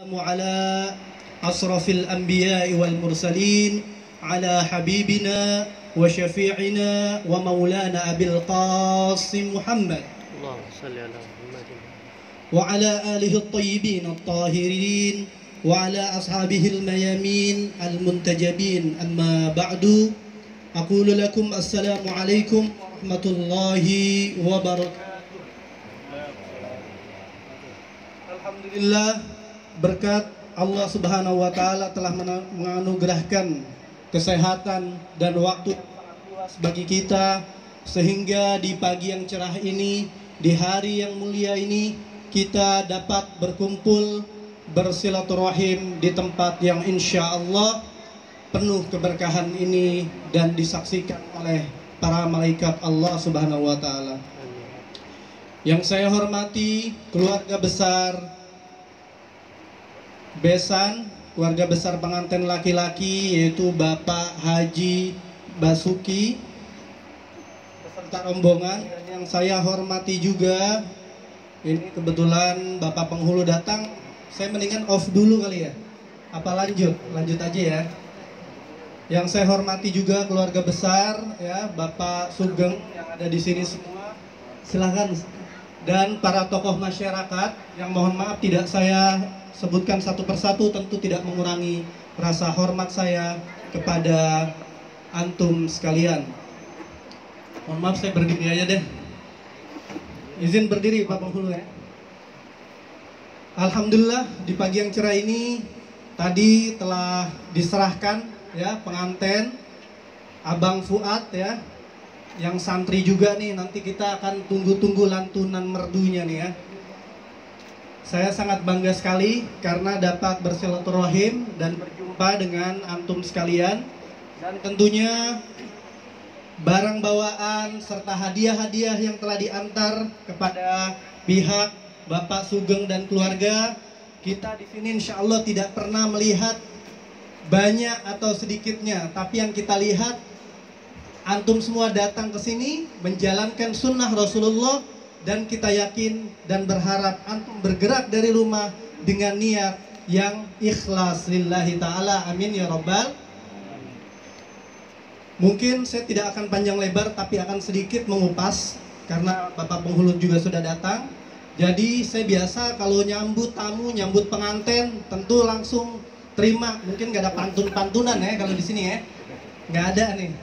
على أشرف الأنبياء والمرسلين على حبيبنا وشفيعنا ومولانا أبي القاسم محمد اللهم صل على محمد وعلى آله الطيبين الطاهرين وعلى أصحابه الميامين المنتجبين. أما بعد أقول لكم السلام عليكم ورحمة الله وبركاته. Alhamdulillah, berkat Allah Subhanahu wa Ta'ala telah menganugerahkan kesehatan dan waktu yang sangat luas bagi kita, sehingga di pagi yang cerah ini, di hari yang mulia ini, kita dapat berkumpul bersilaturahim di tempat yang insya Allah penuh keberkahan ini dan disaksikan oleh para malaikat Allah Subhanahu wa Ta'ala. Yang saya hormati keluarga besar besan, keluarga besar pengantin laki-laki, yaitu Bapak Haji Basuki beserta rombongan. Yang saya hormati juga, ini kebetulan Bapak penghulu datang, saya mendingan off dulu kali ya. Apa lanjut? Lanjut aja ya. Yang saya hormati juga keluarga besar ya, Bapak Sugeng yang ada di sini semua. Silakan. Dan para tokoh masyarakat yang mohon maaf tidak saya sebutkan satu persatu, tentu tidak mengurangi rasa hormat saya kepada antum sekalian. Mohon maaf saya berdiri aja deh. Izin berdiri Pak Penghulu ya. Alhamdulillah di pagi yang cerah ini tadi telah diserahkan ya pengantin Abang Fuad ya, yang santri juga nih, nanti kita akan tunggu-tunggu lantunan merdunya nih ya. Saya sangat bangga sekali karena dapat bersilaturahim dan berjumpa dengan antum sekalian, dan tentunya barang bawaan serta hadiah-hadiah yang telah diantar kepada pihak Bapak Sugeng dan keluarga. Kita di sini insya Allah tidak pernah melihat banyak atau sedikitnya, tapi yang kita lihat antum semua datang ke sini menjalankan sunnah Rasulullah, dan kita yakin dan berharap antum bergerak dari rumah dengan niat yang ikhlas lillahi ta'ala. Amin ya rabbal. Mungkin saya tidak akan panjang lebar, tapi akan sedikit mengupas karena Bapak Penghulu juga sudah datang. Jadi saya biasa kalau nyambut tamu, nyambut pengantin, tentu langsung terima. Mungkin nggak ada pantun-pantunan ya kalau di sini ya, nggak ada nih.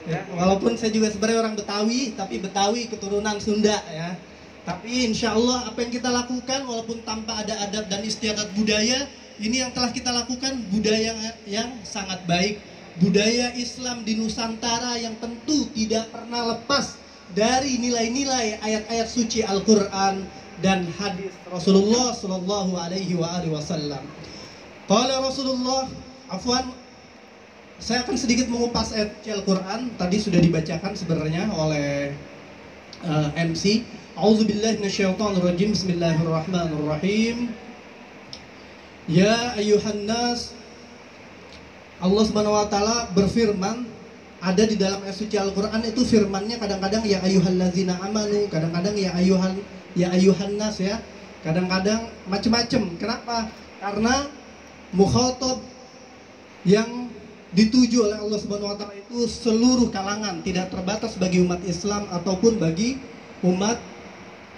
Ya, walaupun saya juga sebenarnya orang Betawi, tapi Betawi keturunan Sunda ya. Tapi insya Allah apa yang kita lakukan, walaupun tanpa ada adat dan istiadat budaya, ini yang telah kita lakukan budaya yang sangat baik, budaya Islam di Nusantara yang tentu tidak pernah lepas dari nilai-nilai ayat-ayat suci Al-Quran dan hadis Rasulullah Sallallahu Alaihi Wasallam. Qala Rasulullah, afwan, saya akan sedikit mengupas ayat Al-Quran. Tadi sudah dibacakan sebenarnya oleh MC. A'udzubillahi minasyaitonirrajim. Bismillahirrahmanirrahim. Ya ayyuhan nas, Allah Subhanahu wa taala berfirman, ada di dalam ayat suci Al-Quran itu firmannya kadang-kadang ya ayyuhallazina amanu, kadang-kadang ya ayyuhan nas ya. Kadang-kadang macam-macam. Kenapa? Karena mukhatab yang dituju oleh Allah Subhanahu wa taala itu seluruh kalangan, tidak terbatas bagi umat Islam ataupun bagi umat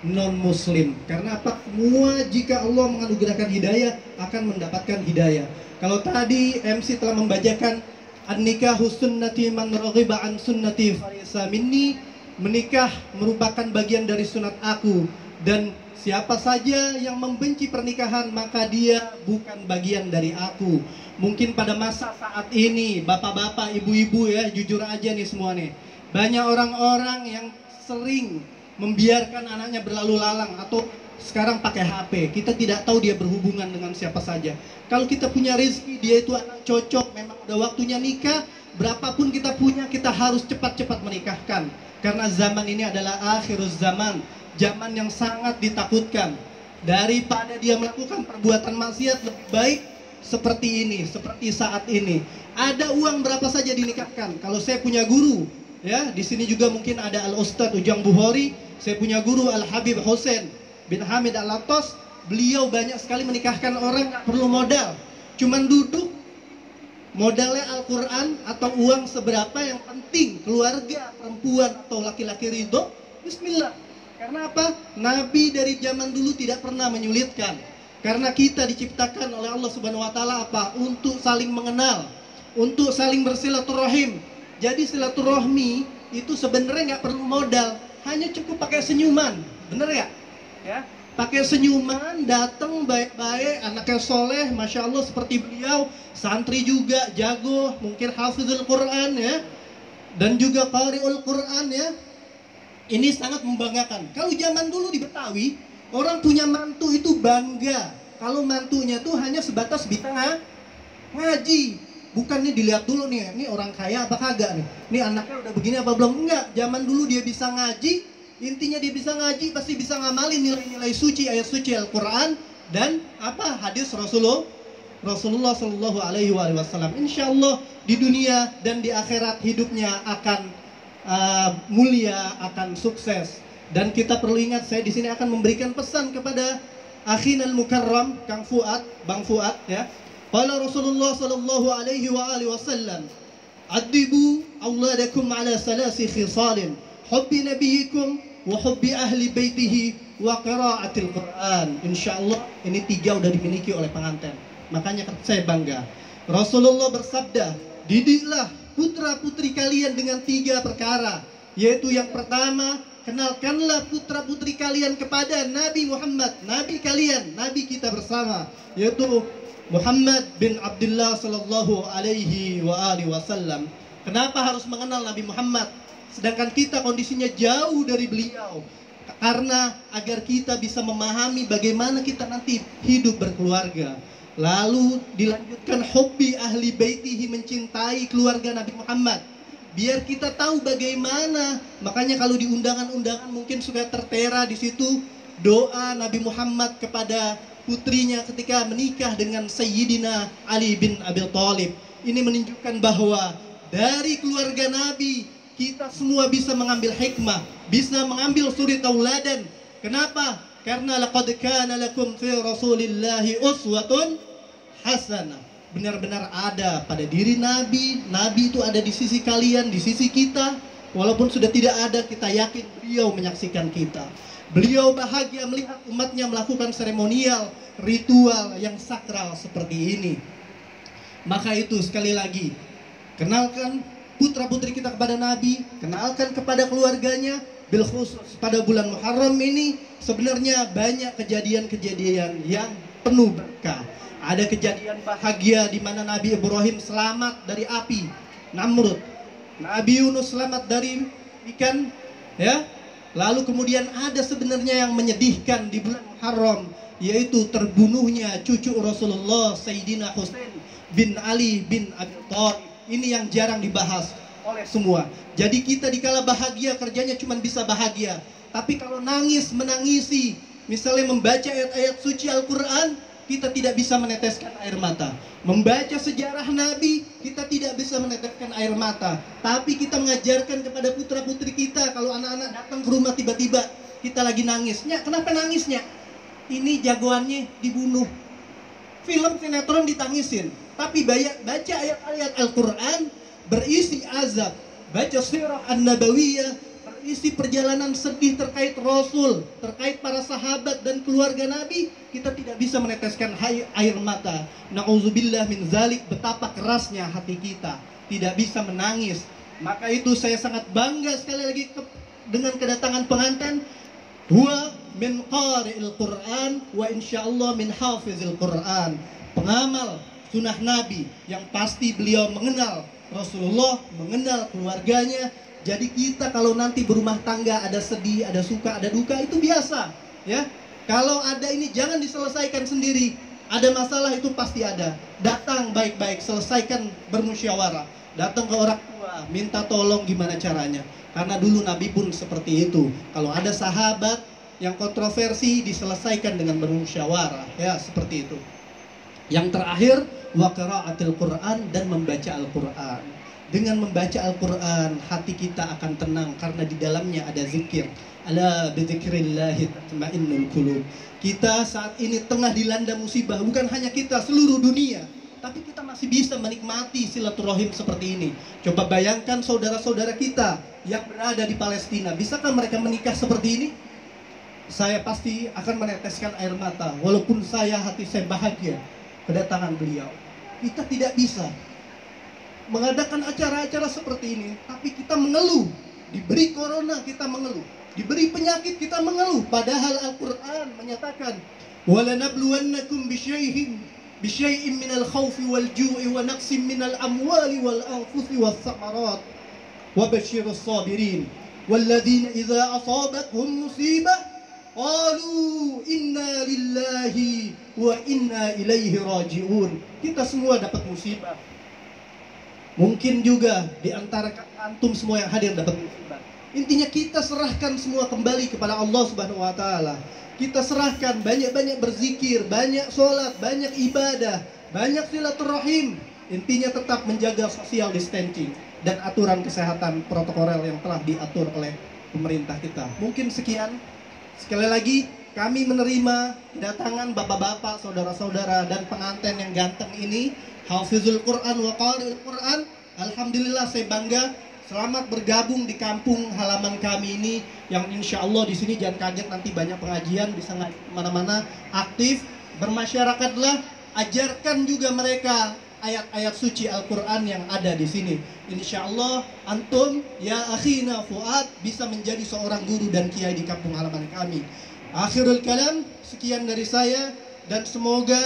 non muslim. Karena apa? Semua jika Allah menganugerahkan hidayah akan mendapatkan hidayah. Kalau tadi MC telah membacakan an-nikahu sunnati man raghiba an sunnati falaysa minni, menikah merupakan bagian dari sunat aku, dan siapa saja yang membenci pernikahan maka dia bukan bagian dari aku. Mungkin pada masa saat ini, bapak-bapak, ibu-ibu ya, jujur aja nih semua nih, banyak orang-orang yang sering membiarkan anaknya berlalu lalang atau sekarang pakai HP. Kita tidak tahu dia berhubungan dengan siapa saja. Kalau kita punya rezeki, dia itu anak cocok, memang udah waktunya nikah, berapapun kita punya, kita harus cepat-cepat menikahkan. Karena zaman ini adalah akhiruz zaman, zaman yang sangat ditakutkan. Daripada dia melakukan perbuatan maksiat, lebih baik seperti ini, seperti saat ini. Ada uang berapa saja dinikahkan. Kalau saya punya guru, ya di sini juga mungkin ada Al Ustadz Ujang Bukhari. Saya punya guru Al Habib Hussein bin Hamid Al-Attas, beliau banyak sekali menikahkan orang, nggak perlu modal, cuman duduk, modalnya Al-Quran atau uang seberapa, yang penting keluarga perempuan atau laki-laki ridho, bismillah. Karena apa? Nabi dari zaman dulu tidak pernah menyulitkan. Karena kita diciptakan oleh Allah Subhanahu wa taala apa? Untuk saling mengenal, untuk saling bersilaturahim. Jadi silaturahmi itu sebenarnya nggak perlu modal, hanya cukup pakai senyuman. Bener ya? Ya. Pakai senyuman, datang baik-baik, anaknya soleh, masya Allah seperti beliau, santri juga jago, mungkin hafizul Quran ya, dan juga qari'ul Quran ya. Ini sangat membanggakan. Kalau zaman dulu di Betawi, orang punya mantu itu bangga. Kalau mantunya tuh hanya sebatas bisa ngaji. Bukannya dilihat dulu nih, ini orang kaya apa kagak nih. Ini anaknya udah begini apa belum? Enggak, zaman dulu dia bisa ngaji. Intinya dia bisa ngaji, pasti bisa ngamalin nilai-nilai suci, ayat suci Al-Quran. Dan apa? Hadis Rasulullah Shallallahu Alaihi Wasallam. Insya Allah di dunia dan di akhirat hidupnya akan mulia, akan sukses. Dan kita perlu ingat, saya di sini akan memberikan pesan kepada akhinal mukarram Kang Fuad, Bang Fuad ya. Qala Rasulullah sallallahu alaihi wasallam, "Addibu auladakum ala salasi khisalin, hubbi nabiyikum wa hubbi ahli baitihi wa qiraatil Quran." Insyaallah ini 3 udah dimiliki oleh pengantin. Makanya saya bangga. Rasulullah bersabda, "Didiklah putra-putri kalian dengan 3 perkara, yaitu yang pertama, kenalkanlah putra-putri kalian kepada Nabi Muhammad, Nabi kalian, Nabi kita bersama, yaitu Muhammad bin Abdullah sallallahu alaihi wasallam." Kenapa harus mengenal Nabi Muhammad sedangkan kita kondisinya jauh dari beliau? Karena agar kita bisa memahami bagaimana kita nanti hidup berkeluarga. Lalu dilanjutkan hubbi ahli baitihi, mencintai keluarga Nabi Muhammad. Biar kita tahu bagaimana. Makanya kalau di undangan-undangan mungkin suka tertera di situ doa Nabi Muhammad kepada putrinya ketika menikah dengan Sayyidina Ali bin Abi Thalib. Ini menunjukkan bahwa dari keluarga Nabi kita semua bisa mengambil hikmah, bisa mengambil suri tauladan. Kenapa? Karena laqad kana lakum fi Rasulillahi uswatun hasanah. Benar-benar ada pada diri Nabi. Nabi itu ada di sisi kalian, di sisi kita. Walaupun sudah tidak ada, kita yakin beliau menyaksikan kita. Beliau bahagia melihat umatnya melakukan seremonial, ritual yang sakral seperti ini. Maka itu sekali lagi, kenalkan putra-putri kita kepada Nabi, kenalkan kepada keluarganya. Bil khusus pada bulan Muharram ini sebenarnya banyak kejadian-kejadian yang penuh berkah. Ada kejadian bahagia di mana Nabi Ibrahim selamat dari api Namrud, Nabi Yunus selamat dari ikan ya. Lalu kemudian ada sebenarnya yang menyedihkan di bulan Muharram, yaitu terbunuhnya cucu Rasulullah Sayyidina Husain bin Ali bin Abi Thalib. Ini yang jarang dibahas oleh semua. Jadi kita dikala bahagia kerjanya cuma bisa bahagia. Tapi kalau nangis, menangisi, misalnya membaca ayat-ayat suci Al-Quran, kita tidak bisa meneteskan air mata. Membaca sejarah Nabi, kita tidak bisa meneteskan air mata. Tapi kita mengajarkan kepada putra-putri kita, kalau anak-anak datang ke rumah tiba-tiba kita lagi nangisnya. Kenapa nangisnya? Ini jagoannya dibunuh. Film sinetron ditangisin. Tapi baca ayat-ayat Al-Quran berisi azab. Baca sirah An-Nabawiyah berisi perjalanan sedih terkait Rasul, terkait para sahabat dan keluarga Nabi. Kita tidak bisa meneteskan air mata. Na'udzubillah min zalik, betapa kerasnya hati kita. Tidak bisa menangis. Maka itu saya sangat bangga sekali lagi dengan kedatangan pengantin. Huwa min qari'il Qur'an wa insyaallah min hafizil Qur'an. Pengamal sunnah Nabi yang pasti beliau mengenal Rasulullah, mengenal keluarganya. Jadi kita kalau nanti berumah tangga ada sedih, ada suka, ada duka, itu biasa ya. Kalau ada ini jangan diselesaikan sendiri. Ada masalah itu pasti ada. Datang baik-baik, selesaikan bermusyawarah. Datang ke orang tua, minta tolong gimana caranya. Karena dulu Nabi pun seperti itu. Kalau ada sahabat yang kontroversi diselesaikan dengan bermusyawarah ya, seperti itu. Yang terakhir, wa qiraatil Quran, dan membaca Al-Quran. Dengan membaca Al-Quran, hati kita akan tenang karena di dalamnya ada zikir. Ala bizikrillahi tatma'innul qulub. Kita saat ini tengah dilanda musibah, bukan hanya kita, seluruh dunia. Tapi kita masih bisa menikmati silaturahim seperti ini. Coba bayangkan saudara-saudara kita yang berada di Palestina, bisakah mereka menikah seperti ini? Saya pasti akan meneteskan air mata, walaupun hati saya bahagia kedatangan beliau. Kita tidak bisa mengadakan acara-acara seperti ini, tapi kita mengeluh. Diberi corona kita mengeluh, diberi penyakit kita mengeluh. Padahal Al-Quran menyatakan, وَلَنَبْلُوَنَّكُمْ بِشَيْءٍ مِنَ الْخَوْفِ وَالْجُوعِ وَنَقْصٍ مِنَ الْأَمْوَالِ وَالْأَنْفُسِ وَالثَّمَرَاتِ وَبَشِّرِ الصَّابِرِينَ وَالَّذِينَ إِذَا أَصَابَتْهُمْ مُصِيبَةٌ قَالُوا إِنَّا لِلَّهِ وَإِنَّا إِلَيْهِ رَاجِعُونَ. Kita semua dapat musibah. Mungkin juga di antara antum semua yang hadir dapat musibah. Intinya kita serahkan semua kembali kepada Allah Subhanahu wa taala. Kita serahkan, banyak-banyak berzikir, banyak sholat, banyak ibadah, banyak silaturahim. Intinya tetap menjaga social distancing dan aturan kesehatan protokoler yang telah diatur oleh pemerintah kita. Mungkin sekian. Sekali lagi, kami menerima kedatangan bapak-bapak, saudara-saudara, dan pengantin yang ganteng ini, Hafizul Quran wa Qari'ul Quran. Alhamdulillah saya bangga. Selamat bergabung di kampung halaman kami ini, yang insya Allah di sini jangan kaget nanti banyak pengajian, bisa mana-mana aktif. Bermasyarakatlah, ajarkan juga mereka ayat-ayat suci Al-Quran yang ada di sini. Insya Allah antum ya akhina Fuad bisa menjadi seorang guru dan kiai di kampung halaman kami. Akhirul kalam, sekian dari saya, dan semoga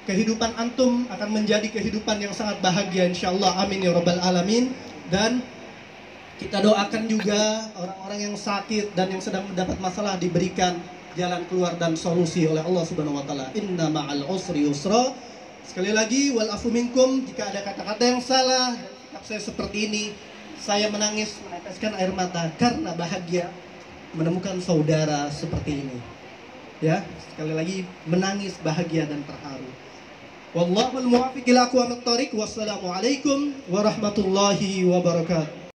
kehidupan antum akan menjadi kehidupan yang sangat bahagia insyaallah, amin ya rabbal alamin. Dan kita doakan juga orang-orang yang sakit dan yang sedang mendapat masalah diberikan jalan keluar dan solusi oleh Allah Subhanahu wa taala. Inna ma'al usri yusra. Sekali lagi, wal afu minkum, jika ada kata-kata yang salah dan sikap saya seperti ini, saya menangis meneteskan air mata karena bahagia menemukan saudara seperti ini. Ya, sekali lagi menangis bahagia dan terharu. Wallahul muwaffiq ila aqwamit thoriq. Wassalamualaikum warahmatullahi wabarakatuh.